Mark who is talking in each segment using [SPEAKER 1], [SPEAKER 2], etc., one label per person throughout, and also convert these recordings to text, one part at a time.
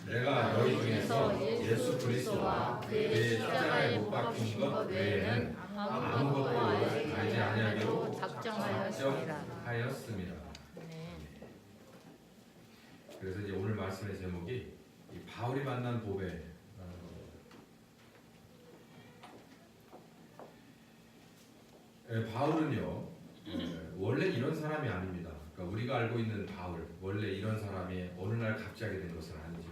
[SPEAKER 1] 내가 너희 중에서 예수 그리스도와 그의 십자가에 못 박힌 것 외에는 아무것도 알지 아니하기로 작정하였습니다.
[SPEAKER 2] 네.
[SPEAKER 1] 그래서 이제 오늘 말씀의 제목이 이 바울이 만난 보배. 바울은요 원래 이런 사람이 아닙니다. 그러니까 우리가 알고 있는 바울 원래 이런 사람이 어느 날 갑자기 된 것은 아니죠.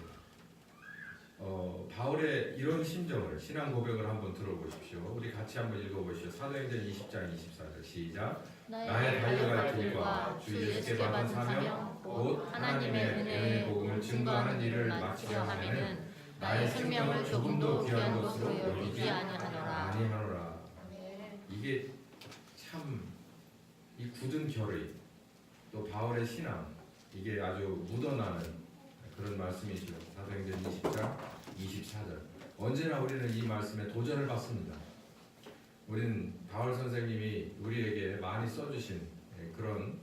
[SPEAKER 1] 바울의 이런 심정을 신앙 고백을 한번 들어보십시오. 우리 같이 한번 읽어보시죠. 사도행전 20장 24절 시작. 나의 달려갈 길과 주 예수께 받은 사명 곧 하나님의 은혜의 복음을 증거하는 일을 마치려 하면은 나의 생명을 조금도 귀한 것으로 여기지 아니하노라. 이게 참 이 굳은 결의 또 바울의 신앙 이게 아주 묻어나는 그런 말씀이죠. 사도행전 20장 24절. 언제나 우리는 이 말씀에 도전을 받습니다. 우리는 바울 선생님이 우리에게 많이 써주신 그런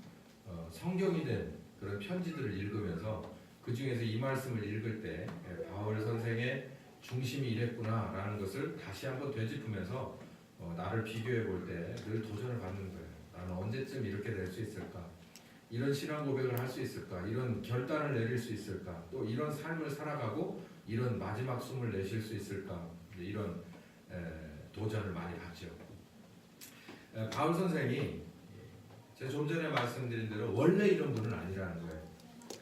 [SPEAKER 1] 성경이 된 그런 편지들을 읽으면서 그 중에서 이 말씀을 읽을 때 바울 선생의 중심이 이랬구나라는 것을 다시 한번 되짚으면서 나를 비교해 볼 때 늘 도전을 받는 거예요. 나는 언제쯤 이렇게 될 수 있을까? 이런 신앙 고백을 할 수 있을까? 이런 결단을 내릴 수 있을까? 또 이런 삶을 살아가고 이런 마지막 숨을 내쉴 수 있을까? 이런 도전을 많이 받죠. 바울 선생이 제가 좀 전에 말씀드린 대로 원래 이런 분은 아니라는 거예요.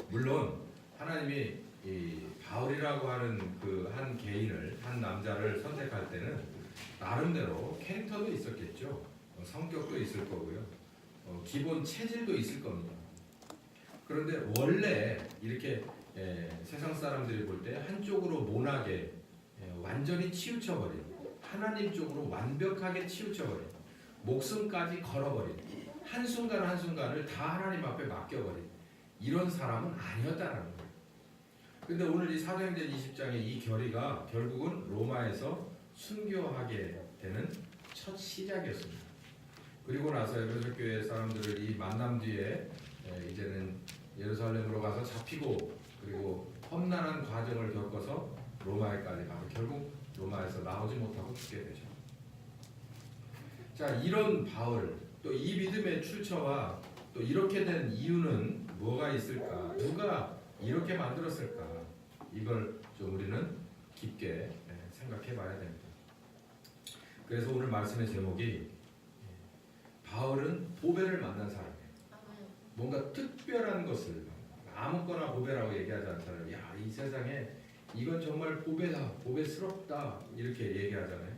[SPEAKER 1] 물론 하나님이 이 바울이라고 하는 그 한 개인을 한 남자를 선택할 때는 나름대로 캐릭터도 있었겠죠. 성격도 있을 거고요. 기본 체질도 있을 겁니다. 그런데 원래 이렇게 세상 사람들이 볼 때 한쪽으로 모나게 완전히 치우쳐버린 하나님 쪽으로 완벽하게 치우쳐버린 목숨까지 걸어버린 한순간 한순간을 다 하나님 앞에 맡겨버린 이런 사람은 아니었다는 거예요. 근데 오늘 이 사도행전 20장의 이 결의가 결국은 로마에서 순교하게 되는 첫 시작이었습니다. 그리고 나서 에베소 교회 사람들을 이 만남 뒤에 이제는 예루살렘으로 가서 잡히고 그리고 험난한 과정을 겪어서 로마에까지 가서 결국 로마에서 나오지 못하고 죽게 되죠. 자, 이런 바울 또 이 믿음의 출처와 또 이렇게 된 이유는 뭐가 있을까? 누가 이렇게 만들었을까? 이걸 좀 우리는 깊게 생각해 봐야 됩니다. 그래서 오늘 말씀의 제목이 바울은 보배를 만난 사람이에요. 뭔가 특별한 것을 아무거나 보배라고 얘기하지 않잖아요. 야, 이 세상에 이건 정말 보배다, 보배스럽다 이렇게 얘기하잖아요.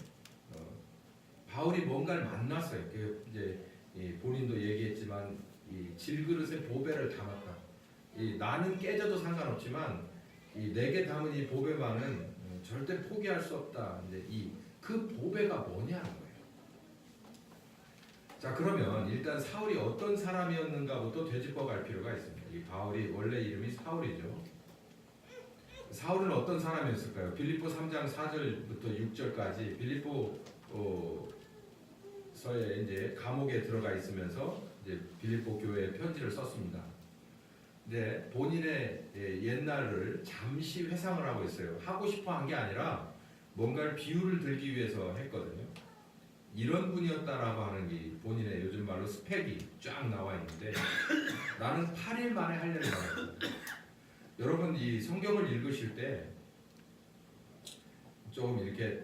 [SPEAKER 1] 바울이 뭔가를 만났어요. 이제 본인도 얘기했지만 이 질그릇에 보배를 담았다. 나는 깨져도 상관없지만 내게 담은 이 보배만은 절대 포기할 수 없다. 이제 그 보배가 뭐냐는 거예요. 자, 그러면 일단 사울이 어떤 사람이었는가부터 되짚어갈 필요가 있습니다. 이 바울이 원래 이름이 사울이죠. 사울은 어떤 사람이었을까요? 빌립보 3장 4절부터 6절까지 빌립보서에 이제 감옥에 들어가 있으면서 이제 빌립보 교회에 편지를 썼습니다. 근데 본인의 옛날을 잠시 회상을 하고 있어요. 하고 싶어 한 게 아니라 뭔가를 비유를 들기 위해서 했거든요. 이런 분이었다라고 하는 게 본인의 요즘 말로 스펙이 쫙 나와 있는데 나는 8일 만에 할 일을 받았고 여러분 이 성경을 읽으실 때 좀 이렇게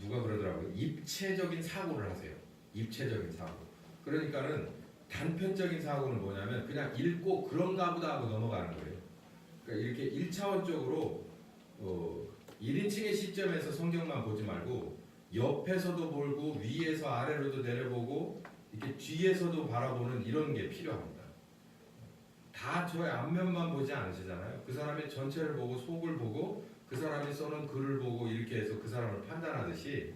[SPEAKER 1] 누가 그러더라고요. 입체적인 사고를 하세요. 입체적인 사고. 그러니까는 단편적인 사고는 뭐냐면 그냥 읽고 그런가 보다 하고 넘어가는 거예요. 그러니까 이렇게 1차원적으로 1인칭의 시점에서 성경만 보지 말고 옆에서도 보고 위에서 아래로도 내려보고 이렇게 뒤에서도 바라보는 이런 게 필요합니다. 다 저의 앞면만 보지 않으시잖아요. 그 사람의 전체를 보고 속을 보고 그 사람이 써놓은 글을 보고 이렇게 해서 그 사람을 판단하듯이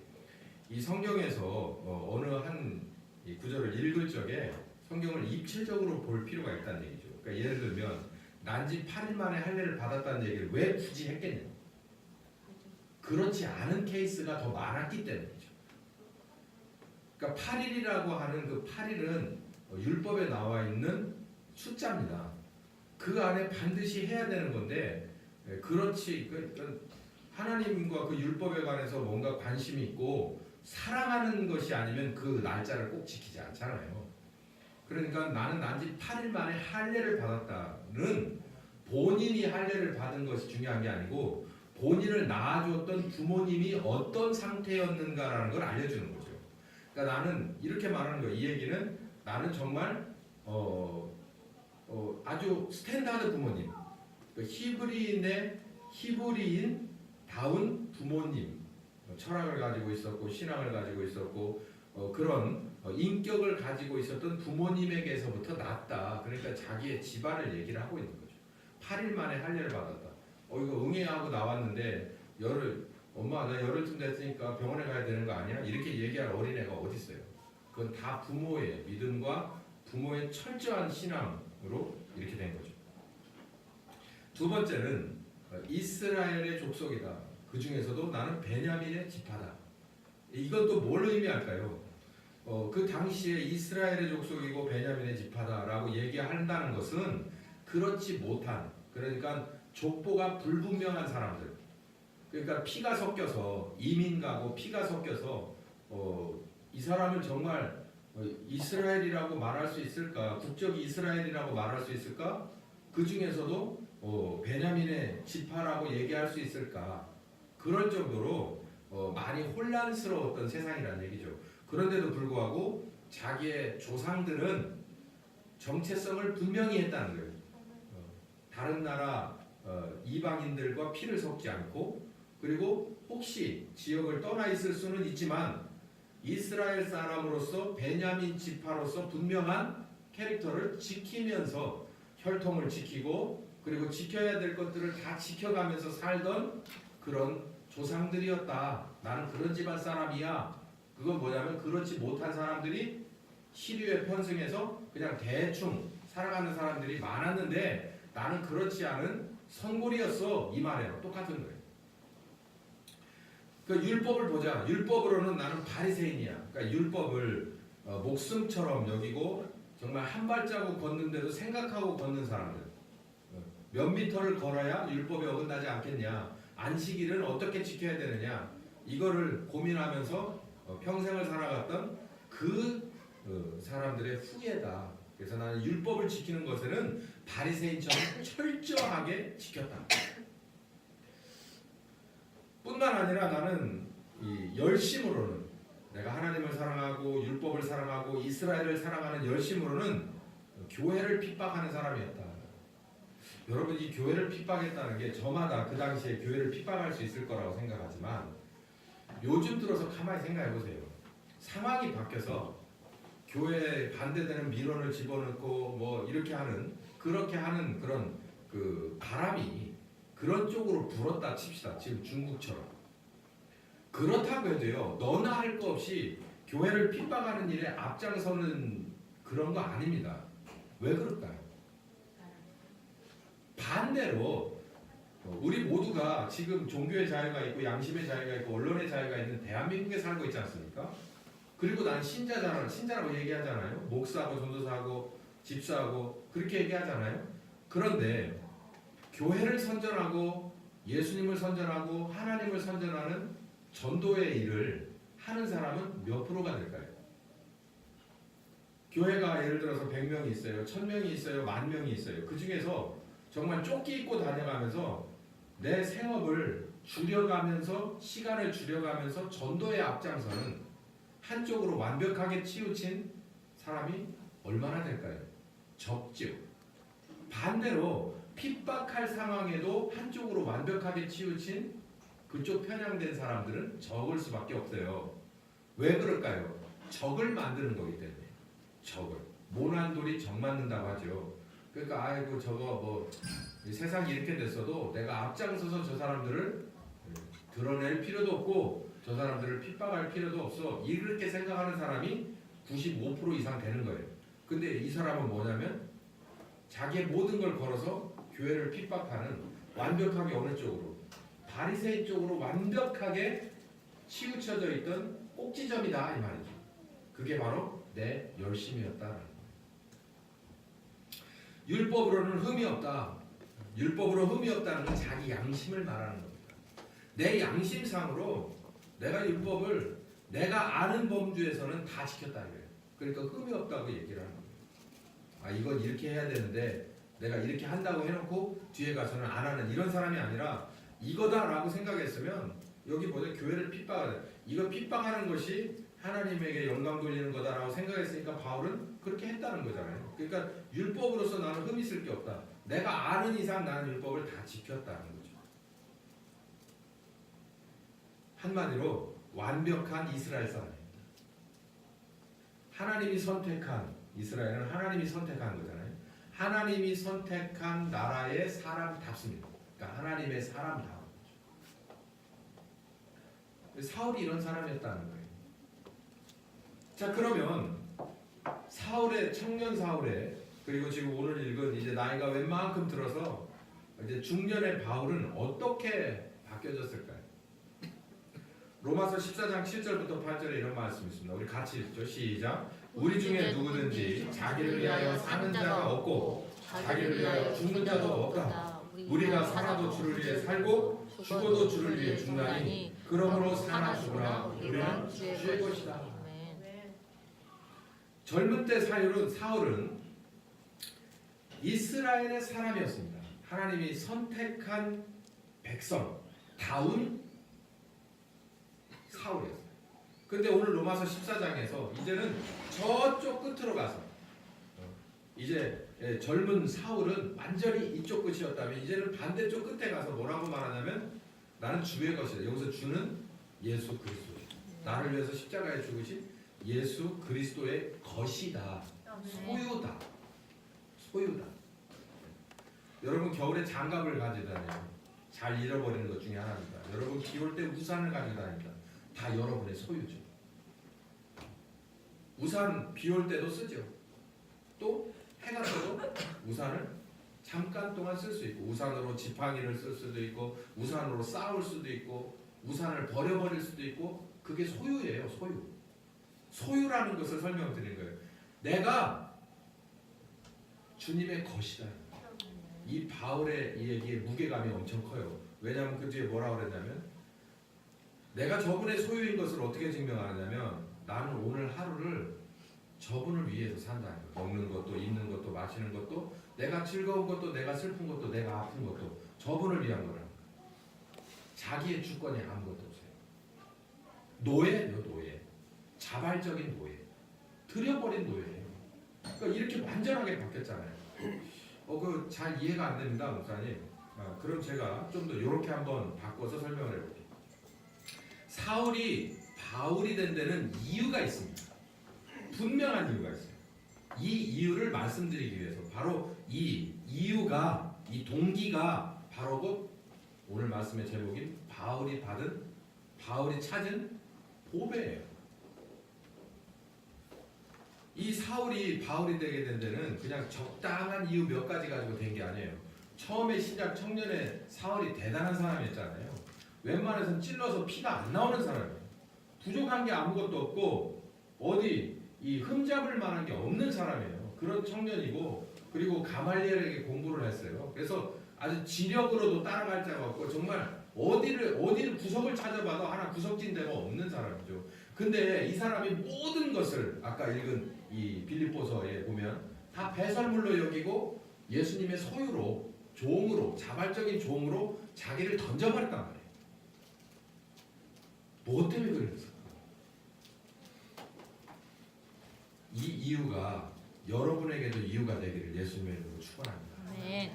[SPEAKER 1] 이 성경에서 어느 한 이 구절을 읽을 적에 성경을 입체적으로 볼 필요가 있다는 얘기죠. 그러니까 예를 들면 난지 8일 만에 할례를 받았다는 얘기를 왜 굳이 했겠냐? 그렇지 않은 케이스가 더 많았기 때문이죠. 그러니까 8일이라고 하는 그 8일은 율법에 나와 있는 숫자입니다. 그 안에 반드시 해야 되는 건데 그렇지. 하나님과 그 율법에 관해서 뭔가 관심이 있고 사랑하는 것이 아니면 그 날짜를 꼭 지키지 않잖아요. 그러니까 나는 난지 8일 만에 할례를 받았다는 본인이 할례를 받은 것이 중요한 게 아니고 본인을 낳아줬던 부모님이 어떤 상태였는가라는 걸 알려주는 거죠. 그러니까 나는 이렇게 말하는 거예요. 이 얘기는 나는 정말 아주 스탠다드 부모님, 히브리인 다운 부모님, 철학을 가지고 있었고 신앙을 가지고 있었고 그런 인격을 가지고 있었던 부모님에게서부터 났다. 그러니까 자기의 집안을 얘기를 하고 있는 거죠. 8일 만에 할례를 받았다. 이거 응애하고 나왔는데 엄마 나 열흘쯤 됐으니까 병원에 가야 되는 거 아니야? 이렇게 얘기할 어린애가 어디 있어요? 그건 다 부모의 믿음과 부모의 철저한 신앙으로 이렇게 된 거죠. 두 번째는 이스라엘의 족속이다. 그 중에서도 나는 베냐민의 지파다. 이건 또 뭘 의미할까요? 그 당시에 이스라엘의 족속이고 베냐민의 지파다라고 얘기한다는 것은 그렇지 못한, 그러니까 족보가 불분명한 사람들, 그러니까 피가 섞여서 이민 가고 피가 섞여서 이 사람을 정말 이스라엘이라고 말할 수 있을까? 국적이 이스라엘이라고 말할 수 있을까? 그 중에서도 베냐민의 지파라고 얘기할 수 있을까? 그럴 정도로 많이 혼란스러웠던 세상이라는 얘기죠. 그런데도 불구하고 자기의 조상들은 정체성을 분명히 했다는 거예요. 다른 나라 이방인들과 피를 섞지 않고, 그리고 혹시 지역을 떠나 있을 수는 있지만 이스라엘 사람으로서 베냐민 지파로서 분명한 캐릭터를 지키면서 혈통을 지키고 그리고 지켜야 될 것들을 다 지켜가면서 살던 그런 조상들이었다. 나는 그런 집안 사람이야. 그건 뭐냐면 그렇지 못한 사람들이 시류에 편승해서 그냥 대충 살아가는 사람들이 많았는데 나는 그렇지 않은 선골이었어. 이 말이에요. 똑같은 거예요. 그 율법을 보자. 율법으로는 나는 바리새인이야. 그러니까 율법을 목숨처럼 여기고 정말 한 발자국 걷는데도 생각하고 걷는 사람들. 몇 미터를 걸어야 율법에 어긋나지 않겠냐. 안식일은 어떻게 지켜야 되느냐. 이거를 고민하면서 평생을 살아갔던 그 사람들의 후예다. 그래서 나는 율법을 지키는 것에는 바리새인처럼 철저하게 지켰다. 뿐만 아니라 나는 이 열심으로는 내가 하나님을 사랑하고 율법을 사랑하고 이스라엘을 사랑하는 열심으로는 교회를 핍박하는 사람이었다. 여러분 이 교회를 핍박했다는 게 저마다 그 당시에 교회를 핍박할 수 있을 거라고 생각하지만 요즘 들어서 가만히 생각해 보세요. 상황이 바뀌어서 교회에 반대되는 민원을 집어넣고 뭐 이렇게 하는 그렇게 하는 그런 그 바람이 그런 쪽으로 불었다 칩시다. 지금 중국처럼. 그렇다고 해도요. 너나 할 거 없이 교회를 핍박하는 일에 앞장서는 그런 거 아닙니다. 왜 그럴까요? 반대로 우리 모두가 지금 종교의 자유가 있고 양심의 자유가 있고 언론의 자유가 있는 대한민국에 살고 있지 않습니까? 그리고 난 신자라고 얘기하잖아요. 목사하고 전도사하고 집사하고 그렇게 얘기하잖아요. 그런데 교회를 선전하고 예수님을 선전하고 하나님을 선전하는 전도의 일을 하는 사람은 몇 프로가 될까요? 교회가 예를 들어서 100명이 있어요. 1000명이 있어요. 10,000명이 있어요. 그 중에서 정말 조끼 입고 다녀가면서 내 생업을 줄여가면서 시간을 줄여가면서 전도에 앞장서는 한쪽으로 완벽하게 치우친 사람이 얼마나 될까요? 적죠. 반대로 핍박할 상황에도 한쪽으로 완벽하게 치우친 그쪽 편향된 사람들은 적을 수밖에 없어요. 왜 그럴까요? 적을 만드는 거기 때문에. 적을. 모난돌이 적 만든다고 하죠. 그러니까 아이고 저거 뭐 세상이 이렇게 됐어도 내가 앞장서서 저 사람들을 드러낼 필요도 없고 저 사람들을 핍박할 필요도 없어. 이렇게 생각하는 사람이 95% 이상 되는 거예요. 근데 이 사람은 뭐냐면 자기의 모든 걸 걸어서 교회를 핍박하는 완벽하게 어느 쪽으로 바리새인 쪽으로 완벽하게 치우쳐져 있던 꼭지점이다 이 말이죠. 그게 바로 내 열심이었다라는 거예요. 율법으로는 흠이 없다. 율법으로 흠이 없다는 건 자기 양심을 말하는 겁니다. 내 양심상으로 내가 율법을 내가 아는 범주에서는 다 지켰다 이거예요. 그러니까 흠이 없다고 얘기를 하는 거예요. 아 이건 이렇게 해야 되는데 내가 이렇게 한다고 해놓고 뒤에 가서는 안 하는 이런 사람이 아니라 이거다라고 생각했으면 여기 보자 교회를 핍박하는 이거 핍박하는 것이 하나님에게 영광 돌리는 거다라고 생각했으니까 바울은 그렇게 했다는 거잖아요. 그러니까 율법으로서 나는 흠 있을 게 없다. 내가 아는 이상 나는 율법을 다 지켰다는 거죠. 한마디로 완벽한 이스라엘 사람입니다. 하나님이 선택한 이스라엘은 하나님이 선택한 거잖아요. 하나님이 선택한 나라의 사람답습니다. 그러니까 하나님의 사람다운 거죠. 사울이 이런 사람이었다는 거예요. 자 그러면 사울의 청년 사울의 그리고 지금 오늘 읽은 이제 나이가 웬만큼 들어서 이제 중년의 바울은 어떻게 바뀌어졌을까요? 로마서 14장 7절부터 8절에 이런 말씀이 있습니다. 우리 같이 읽죠. 시작. 우리 중에 누구든지 자기를 위하여 사는 자가 없고 자기를 위하여 죽는 자도 없다. 우리가 살아도 주를 위해 살고 죽어도 주를 위해 죽나니 그러므로 사나 죽으나 우리는 주의 것이다. 젊은 때 사울은 이스라엘의 사람이었습니다. 하나님이 선택한 백성 다운 사울이었어요. 그런데 오늘 로마서 14장에서 이제는 저쪽 끝으로 가서 이제 젊은 사울은 완전히 이쪽 끝이었다면 이제는 반대쪽 끝에 가서 뭐라고 말하냐면 나는 주의 것이다. 여기서 주는 예수 그리스도. 나를 위해서 십자가에 죽으신 예수 그리스도의 것이다. 소유다. 소유다. 여러분 겨울에 장갑을 가지고 다녀요. 잘 잃어버리는 것 중에 하나입니다. 여러분 비 올 때 우산을 가지고 다닙니다. 다 여러분의 소유죠. 우산 비 올 때도 쓰죠. 또 해가 떠도 우산을 잠깐 동안 쓸 수 있고 우산으로 지팡이를 쓸 수도 있고 우산으로 싸울 수도 있고 우산을 버려버릴 수도 있고 그게 소유예요. 소유. 소유라는 것을 설명드린 거예요. 내가 주님의 것이다. 이 바울의 이 얘기의 무게감이 엄청 커요. 왜냐하면 그 뒤에 뭐라고 그랬냐면 내가 저분의 소유인 것을 어떻게 증명하느냐면 나는 오늘 하루를 저분을 위해서 산다는 거예요. 먹는 것도 입는 것도 마시는 것도 내가 즐거운 것도 내가 슬픈 것도 내가 아픈 것도 저분을 위한 거라는 거예요. 자기의 주권이 아무것도 없어요. 노예예요. 노예. 자발적인 노예. 들여버린 노예예요. 그러니까 이렇게 완전하게 바뀌었잖아요. 그 잘 이해가 안 됩니다, 목사님. 그럼 제가 좀 더 이렇게 한번 바꿔서 설명을 해볼게요. 사울이 바울이 된 데는 이유가 있습니다. 분명한 이유가 있어요. 이 이유를 말씀드리기 위해서 바로 이 이유가 이 동기가 바로 곧 오늘 말씀의 제목인 바울이 찾은 보배예요. 이 사울이 바울이 되게 된 데는 그냥 적당한 이유 몇 가지 가지고 된 게 아니에요. 처음에 시작 청년에 사울이 대단한 사람이었잖아요. 웬만해서는 찔러서 피가 안 나오는 사람이에요. 부족한 게 아무것도 없고 어디 이 흠잡을 만한 게 없는 사람이에요. 그런 청년이고 그리고 가말리엘에게 공부를 했어요. 그래서 아주 지력으로도 따라갈 자가 없고 정말 어디를 구석을 찾아봐도 하나 구석진 데가 없는 사람이죠. 근데 이 사람이 모든 것을 아까 읽은 이 빌립보서에 보면 다 배설물로 여기고 예수님의 소유로 종으로 자발적인 종으로 자기를 던져버렸단 말이에요. 뭐 때문에 그랬을까? 이 이유가 여러분에게도 이유가 되기를 예수님의 이름으로 축원합니다.
[SPEAKER 2] 네.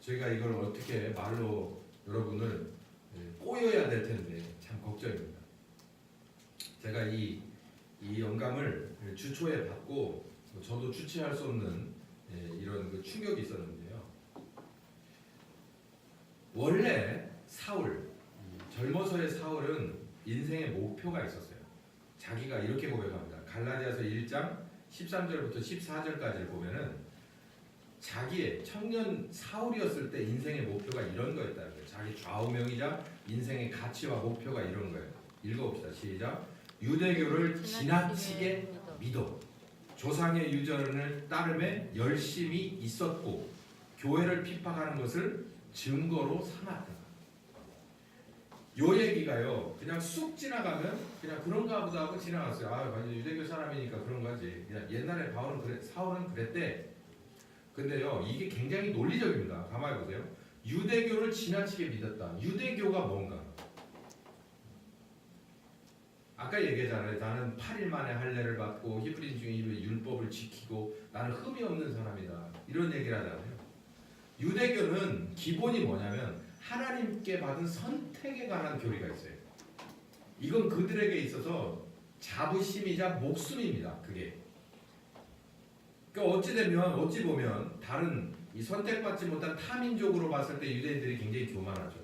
[SPEAKER 1] 저희가 이걸 어떻게 말로 여러분을 꼬여야 될 텐데 참 걱정입니다. 제가 이 영감을 주초에 받고 저도 주체할 수 없는 이런 그 충격이 있었는데요. 원래 사울 젊어서의 사울은 인생의 목표가 있었어요. 자기가 이렇게 고백합니다. 갈라디아서 1장 13절부터 14절까지를 보면은 자기의 청년 사울이었을 때 인생의 목표가 이런 거였다는 거예요. 자기 좌우명이자 인생의 가치와 목표가 이런 거예요. 읽어봅시다. 시작. 유대교를 지나치게 믿어 조상의 유전을 따름에 열심히 있었고 교회를 핍박하는 것을 증거로 삼았다. 요 얘기가요. 그냥 쑥 지나가면 그냥 그런가 보다 하고 지나갔어요. 아, 완전 유대교 사람이니까 그런 거지. 그냥 옛날에 사울은 그랬대. 근데요, 이게 굉장히 논리적입니다. 가만히 보세요. 유대교를 지나치게 믿었다. 유대교가 뭔가? 아까 얘기했잖아요. 나는 8일 만에 할례를 받고 히브리인 중에 율법을 지키고 나는 흠이 없는 사람이다. 이런 얘기를 하잖아요. 유대교는 기본이 뭐냐면 하나님께 받은 선택에 관한 교리가 있어요. 이건 그들에게 있어서 자부심이자 목숨입니다. 그게. 그러니까 어찌 보면 다른 이 선택받지 못한 타민족으로 봤을 때 유대인들이 굉장히 교만하죠.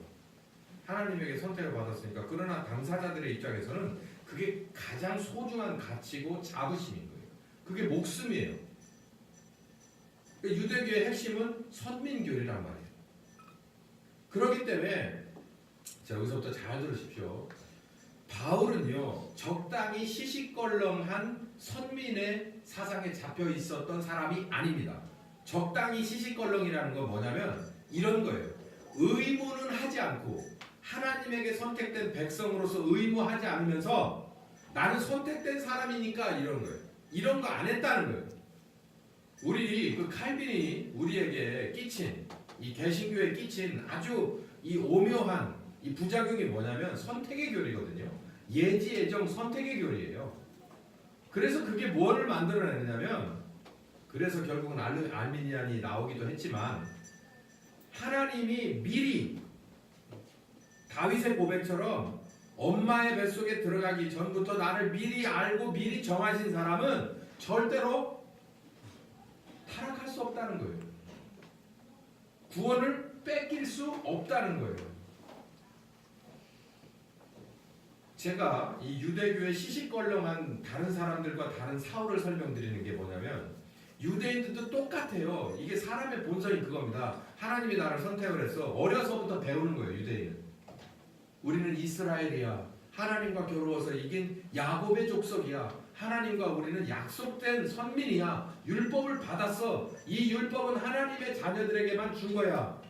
[SPEAKER 1] 하나님에게 선택을 받았으니까. 그러나 당사자들의 입장에서는 그게 가장 소중한 가치고 자부심인 거예요. 그게 목숨이에요. 그러니까 유대교의 핵심은 선민교리란 말이에요. 그렇기 때문에 자, 여기서부터 잘 들으십시오. 바울은요, 적당히 시시껄렁한 선민의 사상에 잡혀 있었던 사람이 아닙니다. 적당히 시시껄렁이라는 건 뭐냐면 이런 거예요. 의무는 하지 않고 하나님에게 선택된 백성으로서 의무하지 않으면서 나는 선택된 사람이니까 이런 거예요. 이런 거 안 했다는 거예요. 우리 그 칼빈이 우리에게 끼친 이 개신교에 끼친 아주 이 오묘한 이 부작용이 뭐냐면 선택의 교리거든요. 예지예정 선택의 교리예요. 그래서 그게 뭐를 만들어내느냐면 그래서 결국은 알미니안이 나오기도 했지만 하나님이 미리 다윗의 고백처럼 엄마의 뱃속에 들어가기 전부터 나를 미리 알고 미리 정하신 사람은 절대로 타락할 수 없다는 거예요. 구원을 뺏길 수 없다는 거예요. 제가 이 유대교의 시시껄렁한 다른 사람들과 다른 사울을 설명드리는 게 뭐냐면 유대인들도 똑같아요. 이게 사람의 본성이 그겁니다. 하나님이 나를 선택을 했어. 어려서부터 배우는 거예요. 유대인은. 우리는 이스라엘이야. 하나님과 겨루어서 이긴 야곱의 족속이야. 하나님과 우리는 약속된 선민이야. 율법을 받았어. 이 율법은 하나님의 자녀들에게만 준 거야.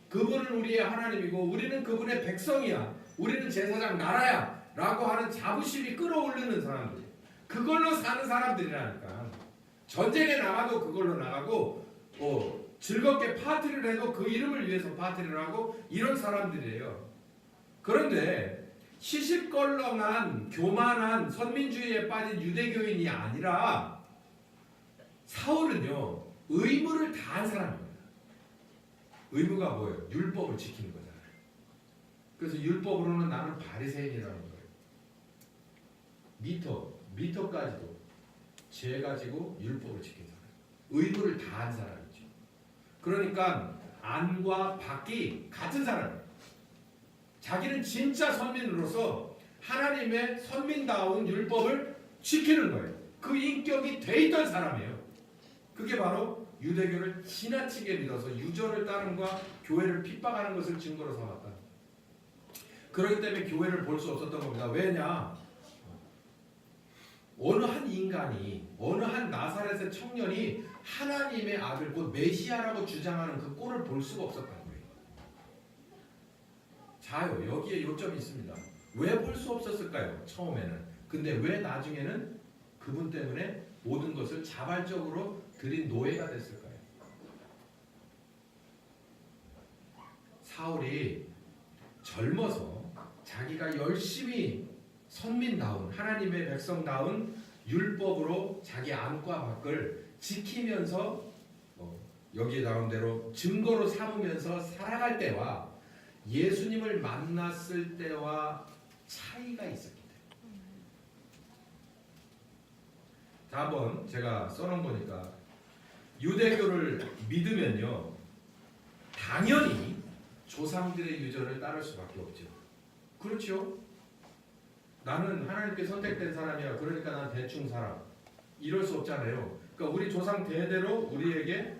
[SPEAKER 1] 그분은 우리의 하나님이고 우리는 그분의 백성이야. 우리는 제사장 나라야. 라고 하는 자부심이 끌어오르는 사람들. 그걸로 사는 사람들이라니까. 전쟁에 나가도 그걸로 나가고 즐겁게 파티를 해도 그 이름을 위해서 파티를 하고 이런 사람들이에요. 그런데 시시껄렁한 교만한 선민주의에 빠진 유대교인이 아니라 사울은요 의무를 다한 사람입니다. 의무가 뭐예요? 율법을 지키는 거잖아요. 그래서 율법으로는 나는 바리새인이라는 거예요. 미터까지도 죄 가지고 율법을 지킨 사람, 의무를 다한 사람이죠. 그러니까 안과 밖이 같은 사람이에요. 자기는 진짜 선민으로서 하나님의 선민다운 율법을 지키는 거예요. 그 인격이 돼 있던 사람이에요. 그게 바로 유대교를 지나치게 믿어서 유전을 따름과 교회를 핍박하는 것을 증거로 삼았다. 그렇기 때문에 교회를 볼 수 없었던 겁니다. 왜냐? 어느 한 인간이, 어느 한 나사렛의 청년이 하나님의 아들 곧 메시아라고 주장하는 그 꼴을 볼 수가 없었다는 거예요. 자요, 여기에 요점이 있습니다. 왜 볼 수 없었을까요? 처음에는. 근데 왜 나중에는 그분 때문에 모든 것을 자발적으로 드린 노예가 됐을까요? 사울이 젊어서 자기가 열심히 선민다운 하나님의 백성다운 율법으로 자기 안과 밖을 지키면서 여기에 나온 대로 증거로 삼으면서 살아갈 때와 예수님을 만났을 때와 차이가 있었기 때문에. 자, 한번 제가 써놓은 거니까 유대교를 믿으면요 당연히 조상들의 유전을 따를 수밖에 없죠. 그렇죠? 나는 하나님께 선택된 사람이야. 그러니까 난 대충 살아. 이럴 수 없잖아요. 그러니까 우리 조상 대대로 우리에게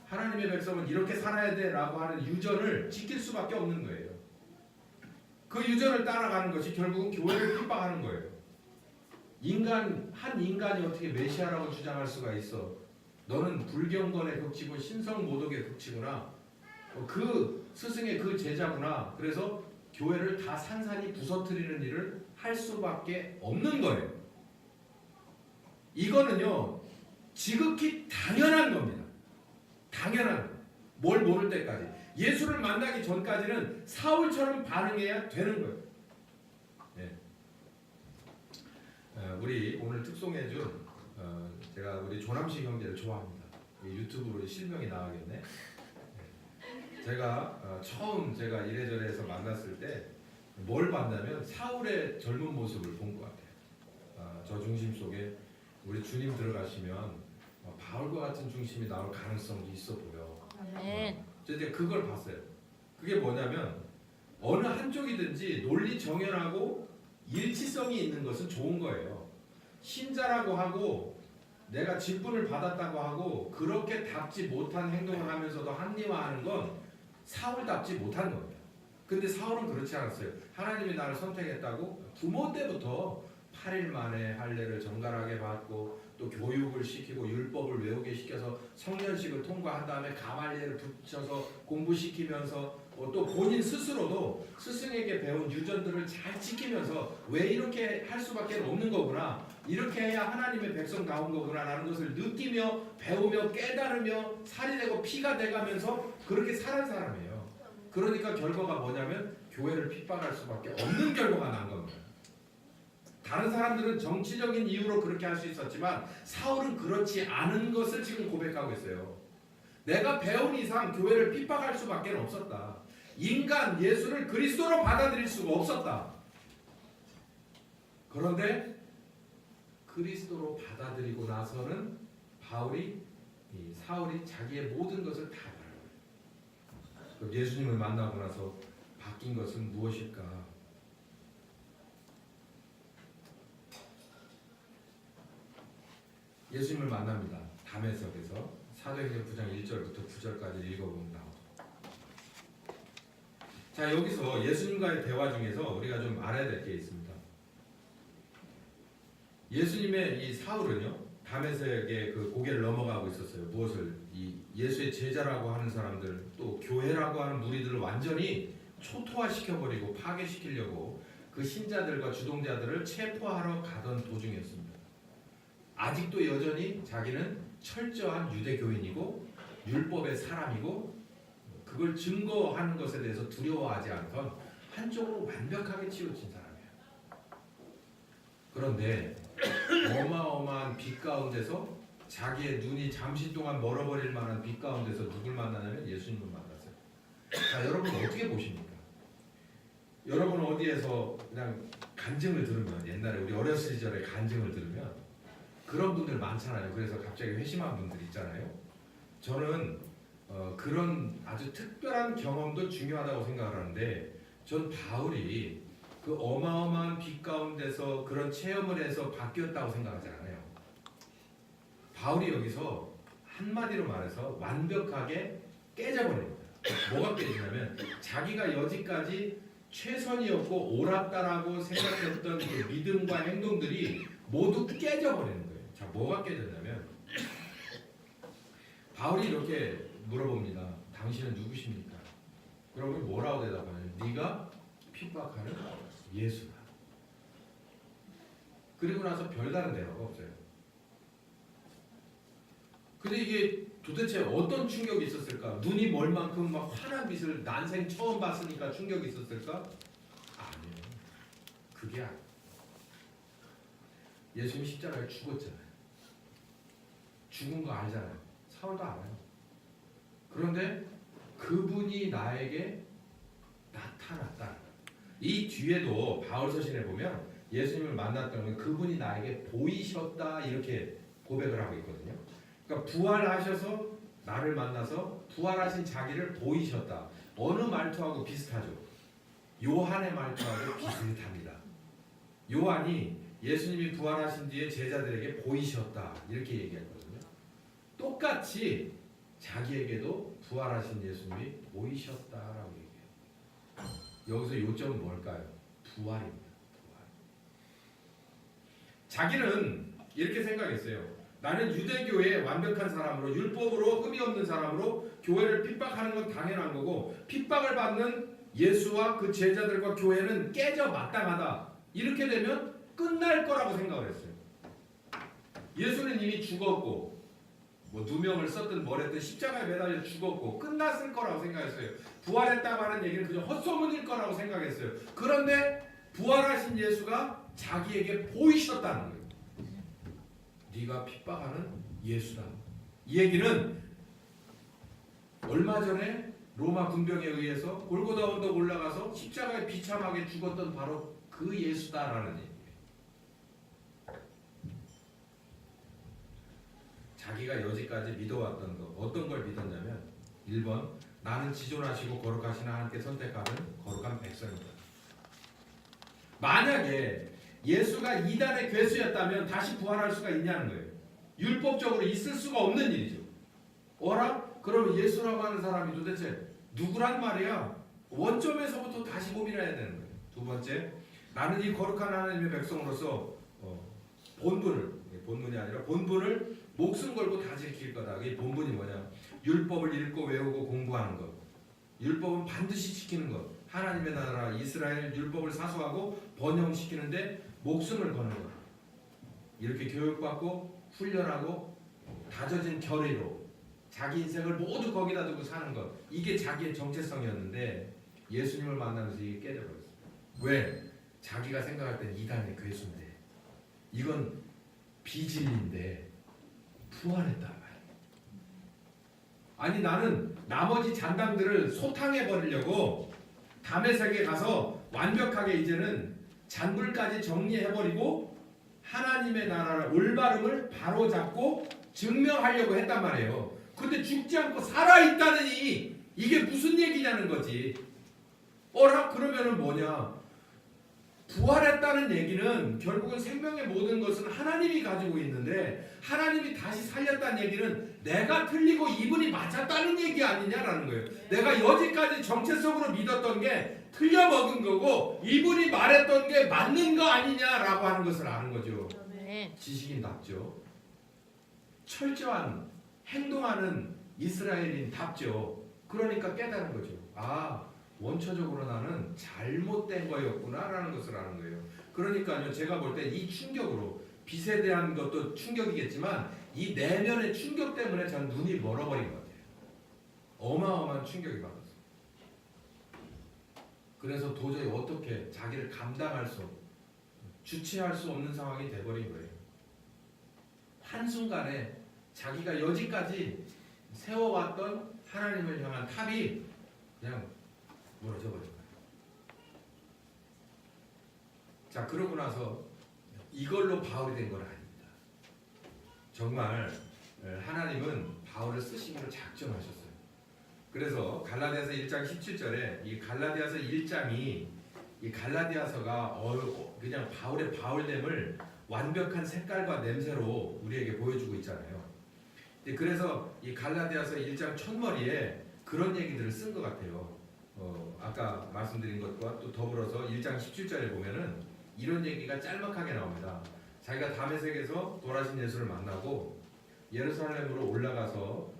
[SPEAKER 1] 하나님의 백성은 이렇게 살아야 돼 라고 하는 유전을 지킬 수밖에 없는 거예요. 그 유전을 따라가는 것이 결국은 교회를 핍박하는 거예요. 한 인간이 어떻게 메시아라고 주장할 수가 있어? 너는 불경건의 극치고 신성모독의 극치구나. 그 스승의 그 제자구나. 그래서 교회를 다 산산이 부서뜨리는 일을 할 수밖에 없는 거예요. 이거는요 지극히 당연한 겁니다. 당연한, 뭘 모를 때까지. 예수를 만나기 전까지는 사울처럼 반응해야 되는 거예요. 네. 우리 오늘 특송해준 제가 우리 조남식 형제를 좋아합니다. 유튜브로 실명이 나가겠네. 제가 처음 제가 이래저래 해서 만났을 때 뭘 봤냐면 사울의 젊은 모습을 본 것 같아요. 저 중심 속에 우리 주님 들어가시면 바울과 같은 중심이 나올 가능성도 있어 보여. 이제 그걸 봤어요. 그게 뭐냐면 어느 한쪽이든지 논리 정연하고 일치성이 있는 것은 좋은 거예요. 신자라고 하고 내가 직분을 받았다고 하고 그렇게 답지 못한 행동을 하면서도 합리화하는 건 사울답지 못한 겁니다. 근데 사울은 그렇지 않았어요. 하나님이 나를 선택했다고 부모 때부터 8일 만에 할례를 정갈하게 받고 또 교육을 시키고 율법을 외우게 시켜서 성년식을 통과한 다음에 가말리엘을 붙여서 공부시키면서 또 본인 스스로도 스승에게 배운 유전들을 잘 지키면서 왜 이렇게 할 수밖에 없는 거구나, 이렇게 해야 하나님의 백성다운 거구나 라는 것을 느끼며 배우며 깨달으며 살이 되고 피가 돼가면서 그렇게 살은 사람이에요. 그러니까 결과가 뭐냐면 교회를 핍박할 수밖에 없는 결과가 난 겁니다. 다른 사람들은 정치적인 이유로 그렇게 할 수 있었지만 사울은 그렇지 않은 것을 지금 고백하고 있어요. 내가 배운 이상 교회를 핍박할 수밖에 없었다. 인간 예수를 그리스도로 받아들일 수가 없었다. 그런데 그리스도로 받아들이고 나서는 사울이 자기의 모든 것을 다 버려요. 예수님을 만나고 나서 바뀐 것은 무엇일까? 예수님을 만납니다. 담에석에서 사도행전 9장 1절부터 9절까지 읽어보면 나오죠. 자, 여기서 예수님과의 대화 중에서 우리가 좀 알아야 될 게 있습니다. 예수님의 이 사울은요, 담에색의 그 고개를 넘어가고 있었어요. 무엇을? 이 예수의 제자라고 하는 사람들, 또 교회라고 하는 무리들을 완전히 초토화시켜버리고 파괴시키려고 그 신자들과 주동자들을 체포하러 가던 도중이었습니다. 아직도 여전히 자기는 철저한 유대교인이고 율법의 사람이고 그걸 증거하는 것에 대해서 두려워하지 않던 한쪽으로 완벽하게 치우친 사람이에요. 그런데 어마어마한 빛 가운데서 자기의 눈이 잠시 동안 멀어버릴 만한 빛 가운데서 누굴 만나냐면 예수님을 만났어요. 자, 여러분 어떻게 보십니까? 여러분 어디에서 그냥 간증을 들으면, 옛날에 우리 어렸을 시절에 간증을 들으면 그런 분들 많잖아요. 그래서 갑자기 회심한 분들 있잖아요. 저는 그런 아주 특별한 경험도 중요하다고 생각을 하는데, 전 바울이 그 어마어마한 빛 가운데서 그런 체험을 해서 바뀌었다고 생각하지 않아요. 바울이 여기서 한마디로 말해서 완벽하게 깨져버립니다. 뭐가 깨지냐면 자기가 여지까지 최선이었고 옳았다라고 생각했던 그 믿음과 행동들이 모두 깨져버리는 거예요. 자, 뭐가 깨졌냐면 바울이 이렇게 물어봅니다. 당신은 누구십니까? 그러면 뭐라고 대답하냐면 네가 핍박하는 예수다. 그리고 나서 별다른 대화가 없어요. 근데 이게 도대체 어떤 충격이 있었을까? 눈이 멀 만큼 막 환한 빛을 난생 처음 봤으니까 충격이 있었을까? 아니에요. 그게 아니에요. 예수님이 십자가에 죽었잖아요. 죽은 거 알잖아요. 사울도 알아요. 그런데 그분이 나에게 나타났다. 이 뒤에도 바울 서신에 보면 예수님을 만났던 그분이 나에게 보이셨다 이렇게 고백을 하고 있거든요. 그러니까 부활하셔서 나를 만나서 부활하신 자기를 보이셨다. 어느 말투하고 비슷하죠? 요한의 말투하고 비슷합니다. 요한이 예수님이 부활하신 뒤에 제자들에게 보이셨다 이렇게 얘기했거든요. 똑같이 자기에게도 부활하신 예수님이 보이셨다라고 얘기해요. 여기서 요점은 뭘까요? 부활입니다. 부활. 자기는 이렇게 생각했어요. 나는 유대교의 완벽한 사람으로 율법으로 흠이 없는 사람으로 교회를 핍박하는 건 당연한 거고 핍박을 받는 예수와 그 제자들과 교회는 깨져 마땅하다. 이렇게 되면 끝날 거라고 생각을 했어요. 예수는 이미 죽었고 뭐 누명을 썼든 뭐랬든 십자가에 매달려 죽었고 끝났을 거라고 생각했어요. 부활했다고 하는 얘기는 그냥 헛소문일 거라고 생각했어요. 그런데 부활하신 예수가 자기에게 보이셨다는 거예요. 네가 핍박하는 예수다. 이 얘기는 얼마 전에 로마 군병에 의해서 골고다 언덕 올라가서 십자가에 비참하게 죽었던 바로 그 예수다라는 얘기예요. 자기가 여지까지 믿어왔던 것, 어떤 걸 믿었냐면 1번 나는 지존하시고 거룩하신 하나님께 선택하는 거룩한 백성이다. 만약에 예수가 이단의 괴수였다면 다시 부활할 수가 있냐는 거예요. 율법적으로 있을 수가 없는 일이죠. 어라? 그러면 예수라고 하는 사람이 도대체 누구란 말이야? 원점에서부터 다시 고민해야 되는 거예요. 두 번째, 나는 이 거룩한 하나님의 백성으로서 본분이 아니라 본분을 목숨 걸고 다 지킬 거다. 이 본분이 뭐냐? 율법을 읽고 외우고 공부하는 것. 율법은 반드시 지키는 것. 하나님의 나라 이스라엘 율법을 사수하고 번영시키는데 목숨을 거는 것. 이렇게 교육받고 훈련하고 다져진 결의로 자기 인생을 모두 거기다 두고 사는 것. 이게 자기의 정체성이었는데 예수님을 만나면서 이게 깨져버렸어요. 왜? 자기가 생각할 땐 이단의 괴수인데 이건 비진리인데 부활했단 말이에요. 아니 나는 나머지 잔당들을 소탕해 버리려고 다메섹에 가서 완벽하게 이제는 잔불까지 정리해버리고 하나님의 나라를 올바름을 바로잡고 증명하려고 했단 말이에요. 근데 죽지 않고 살아있다느니 이게 무슨 얘기냐는 거지. 어라? 그러면은 뭐냐? 부활했다는 얘기는 결국은 생명의 모든 것은 하나님이 가지고 있는데 하나님이 다시 살렸다는 얘기는 내가 틀리고 이분이 맞았다는 얘기 아니냐라는 거예요. 내가 여지까지 정체성으로 믿었던 게 틀려먹은 거고 이분이 말했던 게 맞는 거 아니냐라고 하는 것을 아는 거죠. 지식인답죠. 철저한 행동하는 이스라엘인답죠. 그러니까 깨달은 거죠. 아, 원초적으로 나는 잘못된 거였구나라는 것을 아는 거예요. 그러니까요, 제가 볼 때 이 충격으로 빛에 대한 것도 충격이겠지만 이 내면의 충격 때문에 전 눈이 멀어버린 것 같아요. 어마어마한 충격이 받았어요. 그래서 도저히 어떻게 자기를 감당할 수, 주체할 수 없는 상황이 돼버린 거예요. 한순간에 자기가 여지까지 세워왔던 하나님을 향한 탑이 그냥 무너져 버린 거예요. 자, 그러고 나서 이걸로 바울이 된 건 아닙니다. 정말 하나님은 바울을 쓰시기로 작정하셨어요. 그래서 갈라디아서 1장 17절에 이 갈라디아서 1장이 이 갈라디아서가 그냥 바울의 바울됨을 완벽한 색깔과 냄새로 우리에게 보여주고 있잖아요. 그래서 이 갈라디아서 1장 첫머리에 그런 얘기들을 쓴 것 같아요. 아까 말씀드린 것과 또 더불어서 1장 17절에 보면은 이런 얘기가 짤막하게 나옵니다. 자기가 다메섹에서 돌아신 예수를 만나고 예루살렘으로 올라가서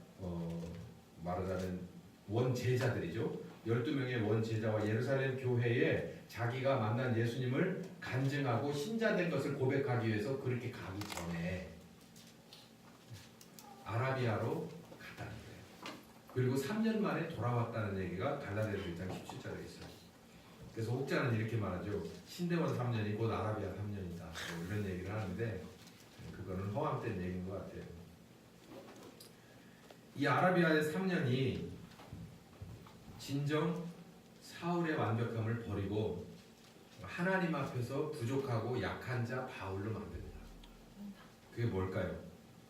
[SPEAKER 1] 말하자면 원제자들이죠. 12명의 원제자와 예루살렘 교회에 자기가 만난 예수님을 간증하고 신자된 것을 고백하기 위해서 그렇게 가기 전에 아라비아로 갔다는 거예요. 그리고 3년 만에 돌아왔다는 얘기가 갈라디아서 1장 17절에 있어요. 그래서 혹자는 이렇게 말하죠. 신대원 3년이 곧 아라비아 3년이다. 뭐 이런 얘기를 하는데 그거는 허황된 얘기인 것 같아요. 이 아라비아의 3년이 진정 사울의 완벽함을 버리고 하나님 앞에서 부족하고 약한 자 바울로 만듭니다. 그게 뭘까요?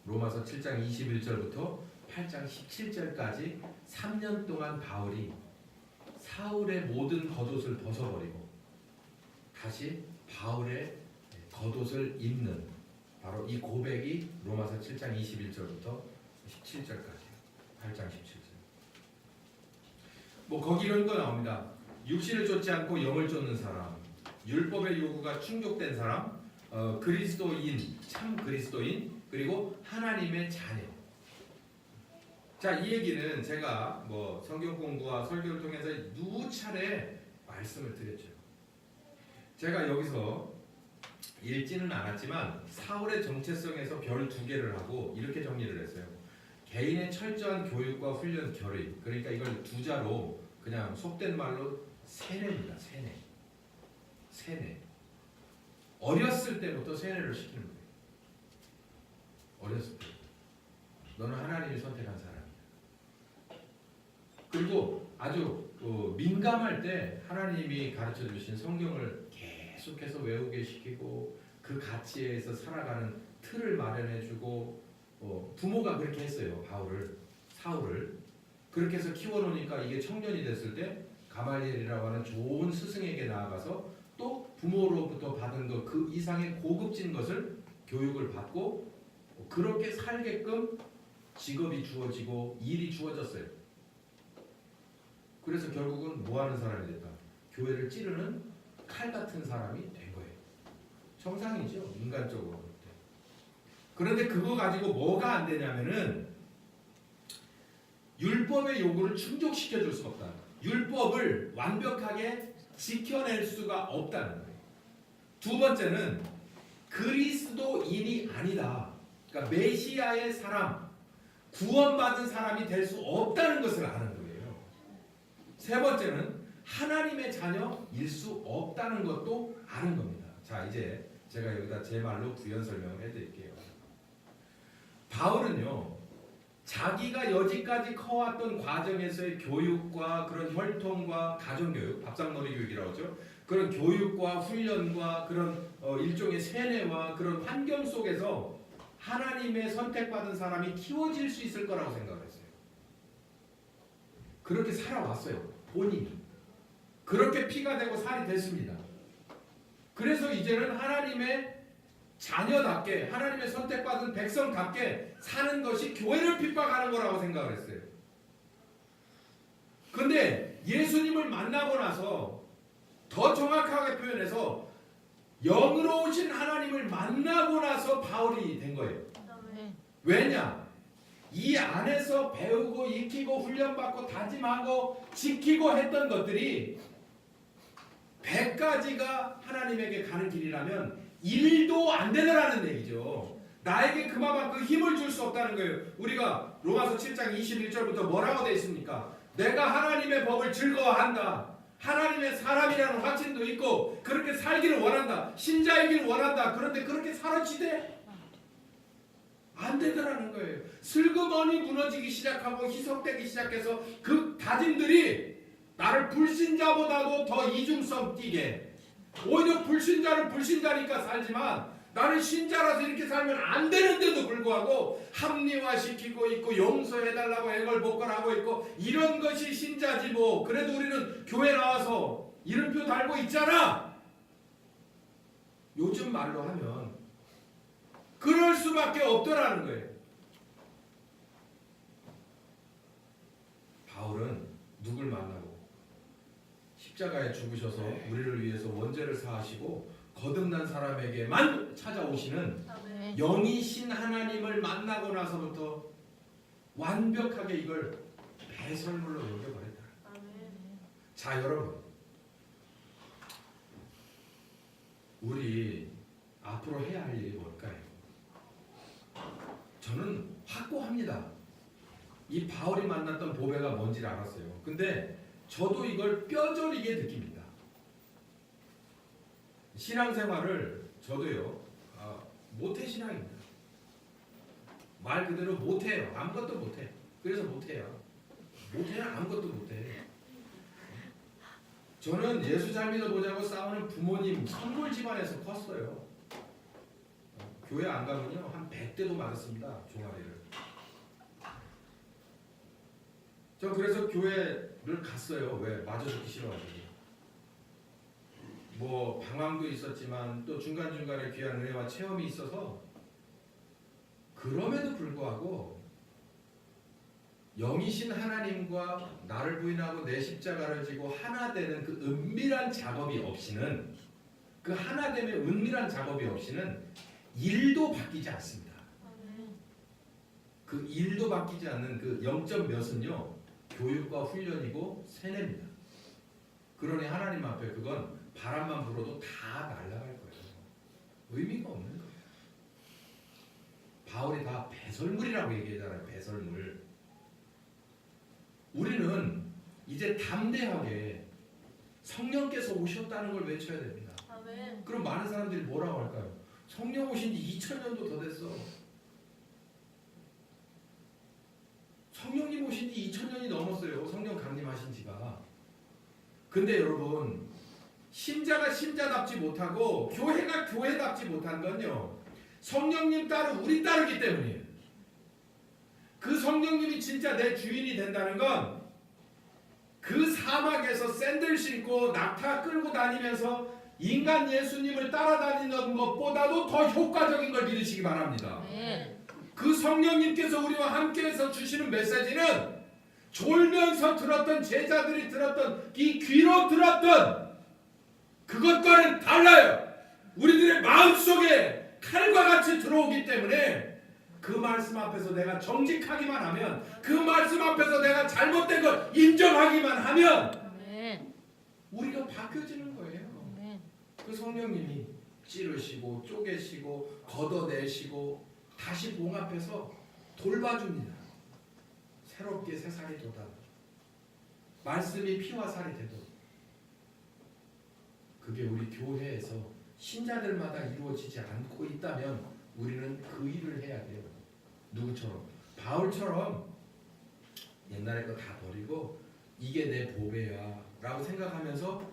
[SPEAKER 1] 로마서 7장 21절부터 8장 17절까지 3년 동안 바울이 사울의 모든 겉옷을 벗어버리고 다시 바울의 겉옷을 입는 바로 이 고백이 로마서 7장 21절부터 17절까지 8장 17절. 뭐 거기 이런 거 나옵니다. 육신을 쫓지 않고 영을 쫓는 사람, 율법의 요구가 충족된 사람, 그리스도인, 참 그리스도인, 그리고 하나님의 자녀. 자, 이 얘기는 제가 뭐 성경 공부와 설교를 통해서 누차례 말씀을 드렸죠. 제가 여기서 읽지는 않았지만 사울의 정체성에서 별 2개를 하고 이렇게 정리를 했어요. 개인의 철저한 교육과 훈련 결의. 그러니까 이걸 2자로 그냥 속된 말로 세뇌입니다. 세뇌. 어렸을 때부터 세뇌를 시키는 거예요. 어렸을 때. 너는 하나님이 선택한 사람이야. 그리고 아주 민감할 때 하나님이 가르쳐 주신 성경을 계속해서 외우게 시키고 그 가치에서 살아가는 틀을 마련해 주고 부모가 그렇게 했어요. 사울을 그렇게 해서 키워놓으니까 이게 청년이 됐을 때 가말리엘이라고 하는 좋은 스승에게 나아가서 또 부모로부터 받은 것 그 이상의 고급진 것을 교육을 받고 그렇게 살게끔 직업이 주어지고 일이 주어졌어요. 그래서 결국은 뭐 하는 사람이 됐다? 교회를 찌르는 칼 같은 사람이 된 거예요. 정상이죠, 인간적으로. 그런데 그거 가지고 뭐가 안 되냐면은 율법의 요구를 충족시켜 줄 수 없다. 율법을 완벽하게 지켜낼 수가 없다는 거예요. 2번째는 그리스도인이 아니다. 그러니까 메시아의 사람, 구원받은 사람이 될 수 없다는 것을 아는 거예요. 3번째는 하나님의 자녀일 수 없다는 것도 아는 겁니다. 자, 이제 제가 여기다 제 말로 부연 설명을 해드릴게요. 바울은요, 자기가 여지까지 커왔던 과정에서의 교육과 그런 혈통과 가정교육, 밥상머리 교육이라고 하죠. 그런 교육과 훈련과 그런 일종의 세뇌와 그런 환경 속에서 하나님의 선택받은 사람이 키워질 수 있을 거라고 생각을 했어요. 그렇게 살아왔어요. 본인이. 그렇게 피가 되고 살이 됐습니다. 그래서 이제는 하나님의 자녀답게 하나님의 선택받은 백성답게 사는 것이 교회를 핍박하는 거라고 생각을 했어요. 근데 예수님을 만나고 나서 더 정확하게 표현해서 영으로 오신 하나님을 만나고 나서 바울이 된 거예요. 왜냐? 이 안에서 배우고 익히고 훈련받고 다짐하고 지키고 했던 것들이 100가지가 하나님에게 가는 길이라면 1도 안 되더라는 얘기죠. 나에게 그만큼 힘을 줄 수 없다는 거예요. 우리가 로마서 7장 21절부터 뭐라고 되어 있습니까? 내가 하나님의 법을 즐거워한다. 하나님의 사람이라는 확신도 있고 그렇게 살기를 원한다. 신자이기를 원한다. 그런데 그렇게 살아지대? 안 되더라는 거예요. 슬그머니 무너지기 시작하고 희석되기 시작해서 그 다짐들이 나를 불신자보다도 더 이중성 띠게, 오히려 불신자는 불신자니까 살지만 나는 신자라서 이렇게 살면 안 되는데도 불구하고 합리화시키고 있고 용서해달라고 애걸복걸하고 있고 이런 것이 신자지 뭐. 그래도 우리는 교회 나와서 이름표 달고 있잖아. 요즘 말로 하면 그럴 수밖에 없더라는 거예요. 바울은 누굴 만나고 십자가에 죽으셔서 우리를 위해서 원죄를 사하시고 거듭난 사람에게만 찾아오시는 영이신 하나님을 만나고 나서부터 완벽하게 이걸 배설물로 여겨버렸다. 자, 여러분, 우리 앞으로 해야 할 일이 뭘까요? 저는 확고합니다. 이 바울이 만났던 보배가 뭔지를 알았어요. 근데 저도 이걸 뼈저리게 느낍니다. 신앙생활을 저도요, 모태신앙입니다. 말 그대로 못해요. 아무것도 못해. 그래서 못해요. 못해요. 아무것도 못해. 저는 예수 잘 믿어보자고 싸우는 부모님 선골 집안에서 컸어요. 교회 안 가면요 한 100대도 맞았습니다. 종아리를. 저 그래서 교회를 갔어요. 왜? 맞아 죽기 싫어가지고. 뭐 방황도 있었지만 또 중간중간에 귀한 은혜와 체험이 있어서, 그럼에도 불구하고 영이신 하나님과 나를 부인하고 내 십자가를 지고 하나 되는 그 은밀한 작업이 없이는, 그 하나됨의 은밀한 작업이 없이는 일도 바뀌지 않습니다. 그 일도 바뀌지 않는 그 0점 몇은요 교육과 훈련이고 세뇌입니다. 그러니 하나님 앞에 그건 바람만 불어도 다 날아갈 거예요. 의미가 없는 거예요. 바울이 다 배설물이라고 얘기하잖아요. 배설물. 우리는 이제 담대하게 성령께서 오셨다는 걸 외쳐야 됩니다.
[SPEAKER 2] 아멘.
[SPEAKER 1] 그럼 많은 사람들이 뭐라고 할까요? 성령 오신 지 2000년도 더 됐어. 성령님 오신 지 2000년이 넘었어요. 성령 강림하신 지가. 근데 여러분 신자가 신자답지 못하고 교회가 교회답지 못한 건요 성령님 따로 우리 따르기 때문이에요. 그 성령님이 진짜 내 주인이 된다는 건 그 사막에서 샌들 신고 낙타 끌고 다니면서 인간 예수님을 따라다니는 것보다도 더 효과적인 걸 믿으시기 바랍니다.
[SPEAKER 2] 네.
[SPEAKER 1] 그 성령님께서 우리와 함께해서 주시는 메시지는 졸면서 들었던 제자들이 들었던 이 귀로 들었던 그것과는 달라요. 우리들의 마음속에 칼과 같이 들어오기 때문에 그 말씀 앞에서 내가 정직하기만 하면 그 말씀 앞에서 내가 잘못된 걸 인정하기만 하면
[SPEAKER 2] 네.
[SPEAKER 1] 우리가 바뀌어지는 거예요.
[SPEAKER 2] 네.
[SPEAKER 1] 그 성령님이 찌르시고 쪼개시고 걷어내시고 다시 봉합해서 돌봐줍니다. 새롭게 새살이 돋아 말씀이 피와 살이 되도록. 그게 우리 교회에서 신자들마다 이루어지지 않고 있다면 우리는 그 일을 해야 돼요. 누구처럼? 바울처럼 옛날에 거 다 버리고 이게 내 보배야 라고 생각하면서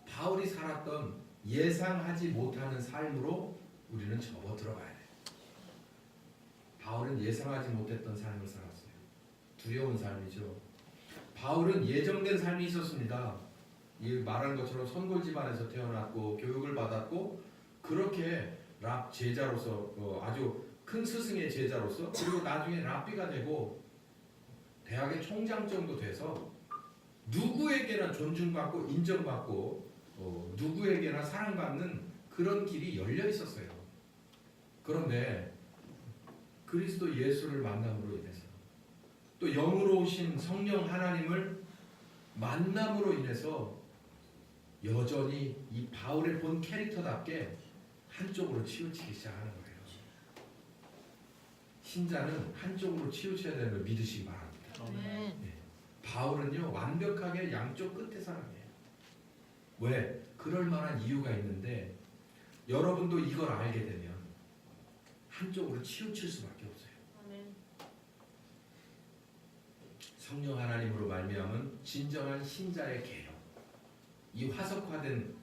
[SPEAKER 1] 바울이 살았던 예상하지 못하는 삶으로 우리는 접어 들어가야 돼요. 바울은 예상하지 못했던 삶을 살았어요. 두려운 삶이죠. 바울은 예정된 삶이 있었습니다. 이 말한 것처럼 선골 집안에서 태어났고 교육을 받았고 그렇게 랍 제자로서 아주 큰 스승의 제자로서 그리고 나중에 랍비가 되고 대학의 총장 정도 돼서 누구에게나 존중받고 인정받고 누구에게나 사랑받는 그런 길이 열려 있었어요. 그런데 그리스도 예수를 만남으로 인해서 또 영으로 오신 성령 하나님을 만남으로 인해서 여전히 이 바울의 본 캐릭터답게 한쪽으로 치우치기 시작하는 거예요. 신자는 한쪽으로 치우쳐야 되는 걸 믿으시기 바랍니다.
[SPEAKER 2] 네.
[SPEAKER 1] 바울은요 완벽하게 양쪽 끝에 사람이에요. 왜? 그럴 만한 이유가 있는데 여러분도 이걸 알게 되면 한쪽으로 치우칠 수밖에 없어요.
[SPEAKER 2] 아멘.
[SPEAKER 1] 성령 하나님으로 말미암은 진정한 신자의 개혁. 이 화석화된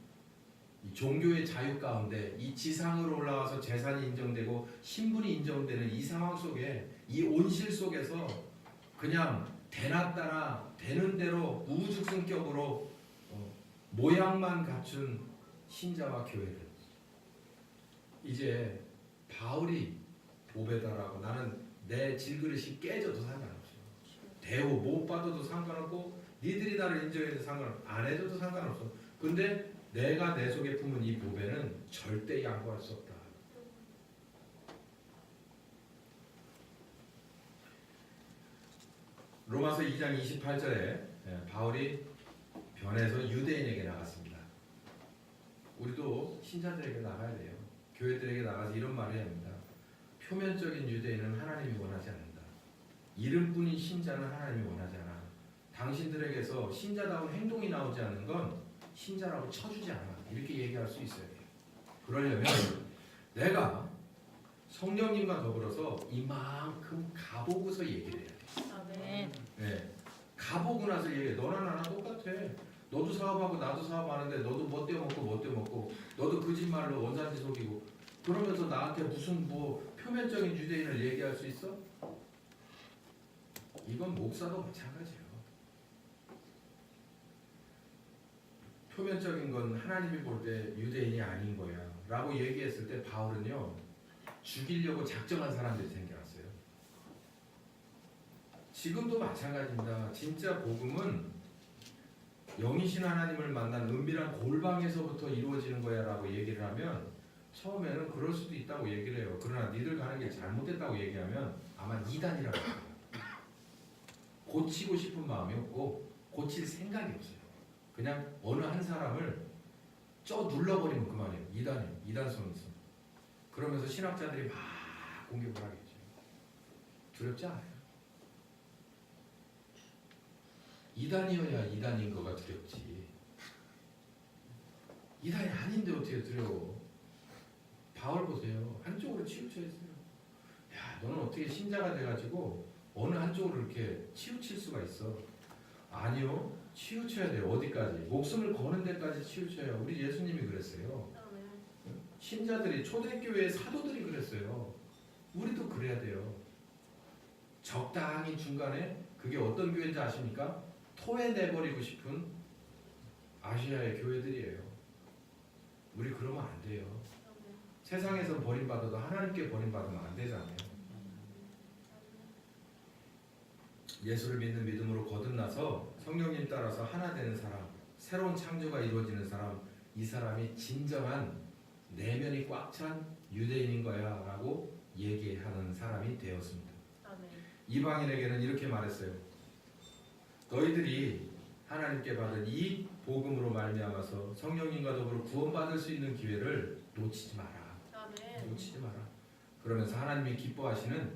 [SPEAKER 1] 이 종교의 자유 가운데 이 지상으로 올라와서 재산이 인정되고 신분이 인정되는 이 상황 속에 이 온실 속에서 그냥 되나 따라 되는 대로 우주승격으로 모양만 갖춘 신자와 교회들. 이제 바울이 보배다라고 나는 내 질그릇이 깨져도 상관없어. 대우 못 받아도 상관없고 니들이 나를 인정해도 상관없어. 안 해줘도 상관없어. 근데 내가 내 속에 품은 이 보배는 절대 양보할 수 없다. 로마서 2장 28절에 바울이 변해서 유대인에게 나갔습니다. 우리도 신자들에게 나가야 돼요. 교회들에게 나가서 이런 말을 해야 합니다. 표면적인 유대인은 하나님이 원하지 않는다. 이름뿐인 신자는 하나님이 원하지 않아. 당신들에게서 신자다운 행동이 나오지 않는 건 신자라고 쳐주지 않아. 이렇게 얘기할 수 있어야 돼요. 그러려면 내가 성령님과 더불어서 이만큼 가보고서 얘기를 해야 돼.
[SPEAKER 2] 아멘.
[SPEAKER 1] 네. 가보고 나서 얘기해. 너나 나나 똑같아. 너도 사업하고 나도 사업하는데 너도 뭐 떼어먹고 뭐 떼어먹고 너도 거짓말로 원산지 속이고 그러면서 나한테 무슨 뭐 표면적인 유대인을 얘기할 수 있어? 이건 목사도 마찬가지예요. 표면적인 건 하나님이 볼 때 유대인이 아닌 거야 라고 얘기했을 때 바울은요 죽이려고 작정한 사람들이 생겨났어요. 지금도 마찬가지입니다. 진짜 복음은 영이신 하나님을 만난 은밀한 골방에서부터 이루어지는 거야 라고 얘기를 하면 처음에는 그럴 수도 있다고 얘기를 해요. 그러나 니들 가는 게 잘못됐다고 얘기하면 아마 이단이라고 해요. 고치고 싶은 마음이 없고 고칠 생각이 없어요. 그냥 어느 한 사람을 눌러버리면 그만이에요. 이단성이 있어. 그러면서 신학자들이 막 공격을 하겠죠. 두렵지 않아요. 이단이어야 이단인 거가 두렵지. 이단이 아닌데 어떻게 두려워? 바울 보세요. 한쪽으로 치우쳐 있어요. 야, 너는 어떻게 신자가 돼가지고 어느 한쪽으로 이렇게 치우칠 수가 있어? 아니요, 치우쳐야 돼요. 어디까지? 목숨을 거는 데까지 치우쳐야. 우리 예수님이 그랬어요. 신자들이 초대교회 사도들이 그랬어요. 우리도 그래야 돼요. 적당히 중간에 그게 어떤 교회인지 아십니까? 토해내버리고 싶은 아시아의 교회들이에요. 우리 그러면 안 돼요. 세상에서 버림받아도 하나님께 버림받으면 안 되잖아요. 예수를 믿는 믿음으로 거듭나서 성령님 따라서 하나 되는 사람, 새로운 창조가 이루어지는 사람, 이 사람이 진정한 내면이 꽉 찬 유대인인 거야 라고 얘기하는 사람이 되었습니다. 이방인에게는 이렇게 말했어요. 너희들이 하나님께 받은 이 복음으로 말미암아서 성령님과 더불어 구원받을 수 있는 기회를 놓치지 마라. 놓치지 마라. 그러면서 하나님이 기뻐하시는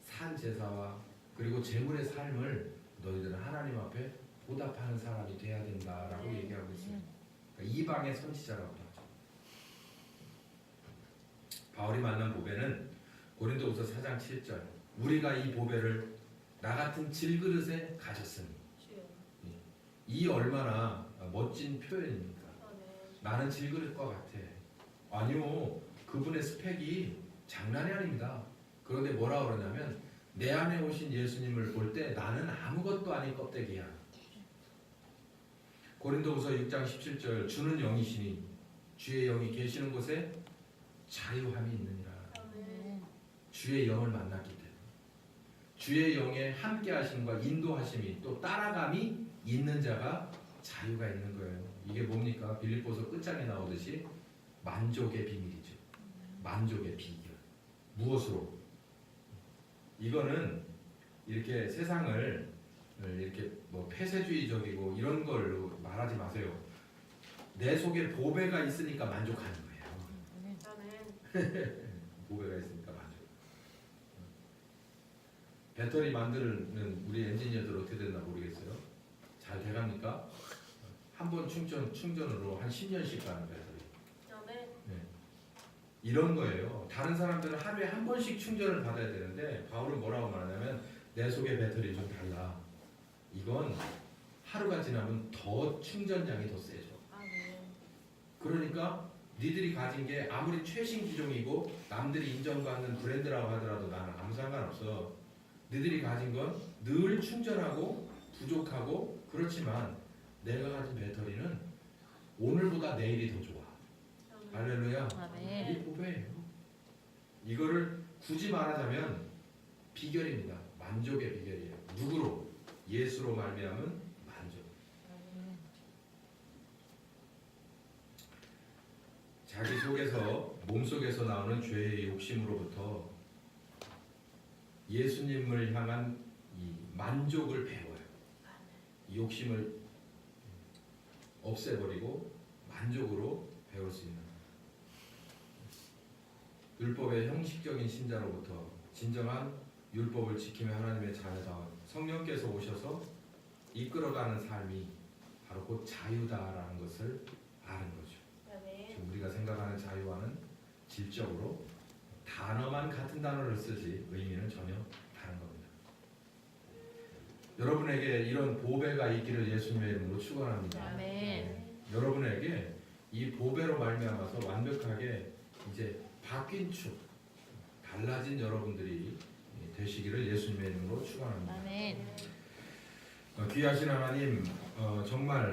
[SPEAKER 1] 산 제사와 그리고 제물의 삶을 너희들은 하나님 앞에 보답하는 사람이 돼야 된다라고 얘기하고 있어요. 그러니까 이방의 선지자라고 하죠. 바울이 만난 보배는 고린도후서 4장 7절. 우리가 이 보배를 나 같은 질그릇에 가졌으니. 이 얼마나 멋진 표현입니까? 나는 질그릇과 같아. 아니요, 그분의 스펙이 장난이 아닙니다. 그런데 뭐라 그러냐면 내 안에 오신 예수님을 볼 때 나는 아무것도 아닌 껍데기야. 고린도후서 6장 17절. 주는 영이시니 주의 영이 계시는 곳에 자유함이 있느니라. 주의 영을 만났기 때문에 주의 영에 함께 하심과 인도하심이 또 따라감이 있는 자가 자유가 있는 거예요. 이게 뭡니까? 빌립보서 끝장에 나오듯이 만족의 비밀이죠. 만족의 비결. 무엇으로? 이거는 이렇게 세상을 이렇게 뭐 폐쇄주의적이고 이런 걸로 말하지 마세요. 내 속에 보배가 있으니까 만족하는 거예요. 보배가 있으니까 만족. 배터리 만드는 우리 엔지니어들 어떻게 됐나 모르겠어요. 잘 돼갑니까? 한 번 충전으로 한 10년씩 가는 배터리. 네. 이런 거예요. 다른 사람들은 하루에 한 번씩 충전을 받아야 되는데 바울은 뭐라고 말하냐면 내 속의 배터리 좀 달라. 이건 하루가 지나면 더 충전량이 더 세죠. 그러니까 니들이 가진 게 아무리 최신 기종이고 남들이 인정받는 브랜드라고 하더라도 나는 아무 상관없어. 니들이 가진 건 늘 충전하고 부족하고 그렇지만 내가 가진 배터리는 오늘보다 내일이 더 좋아. 할렐루야. 이 보배예요. 이거를 굳이 말하자면 비결입니다. 만족의 비결이에요. 누구로? 예수로 말미암은 만족. 자기 속에서 몸속에서 나오는 죄의 욕심으로부터 예수님을 향한 이 만족을 배워요. 이 욕심을 없애버리고 만족으로 배울 수 있는 율법의 형식적인 신자로부터 진정한 율법을 지키며 하나님의 자녀다운 성령께서 오셔서 이끌어가는 삶이 바로 곧 자유다라는 것을 아는 거죠. 지금 우리가 생각하는 자유와는 질적으로 단어만 같은 단어를 쓰지 의미는 전혀 다른 겁니다. 여러분에게 이런 보배가 있기를 예수님의 이름으로 축원합니다. 여러분에게 이 보배로 말미암아서 완벽하게 이제 바뀐 축, 달라진 여러분들이 되시기를 예수님의 이름으로 축원합니다. 귀하신 하나님, 정말